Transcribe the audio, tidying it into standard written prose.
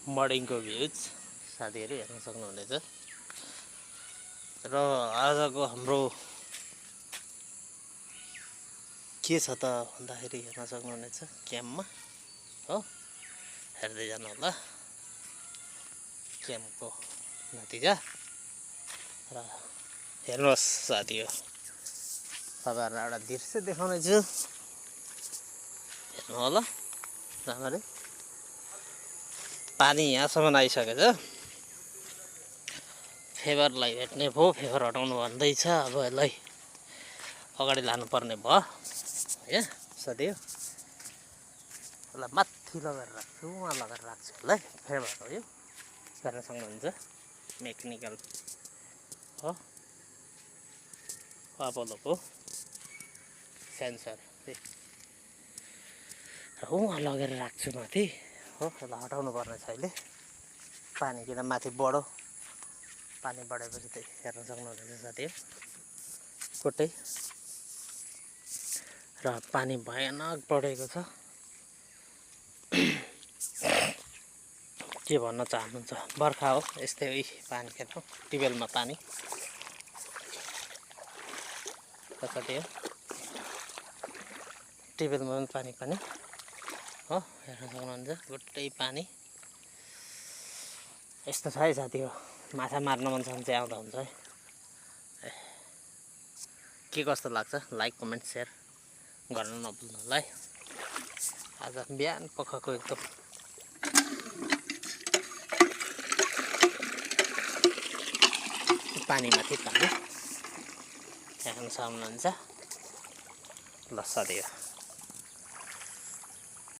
मर्निङको भ्यूज साथीहरू हेर्न सक्नुहुनेछ। र आजको हाम्रो के छ त भन्दाखेरि हेर्न सक्नुहुनेछ क्याम्पमा हो, हेर्दै जानु होला क्याम्पको नतिजा। र हेर्नुहोस् साथीहरू, तपाईँहरूलाई एउटा दृश्य देखाउने छु, हेर्नु होला राम्ररी। पानी यहाँसम्म आइसकेछ। फेभरलाई भेट्ने भयो, फेभर हटाउनु भन्दैछ। अब यसलाई अगाडि लानुपर्ने भयो होइन साथी। यसलाई माथि लगाएर राख्छु, उहाँ लगाएर राख्छु यसलाई। फेभर हो यो, हेर्न सक्नुहुन्छ मेकानिकल हो, अपोलोको सेन्सर र उहाँ लगेर राख्छु माथि हो। यसलाई हटाउनु पर्ने छ अहिले, पानी किन माथि बढो। पानी बढेपछि त हेर्न सक्नुहुनेछ साथी कोटै। र पानी भयानक बढेको छ। के भन्न चाहनुहुन्छ? बर्खा हो, यस्तै हो पानी खेल्नु, ट्युबवेलमा पानी साथी हो, ट्युबवेलमा पनि पानी पानी हो, हेर्न सक्नुहुन्छ गोटै पानी। यस्तो छ है साथी हो, माछा मार्न मन छ भने चाहिँ आउँदा हुन्छ है। के कस्तो लाग्छ लाइक कमेन्ट सेयर गर्न नभुल्नु होला है। आज बिहान पखको एकदम पानीमाथि पानी हेर्न सक्नुहुन्छ ल साथी हो।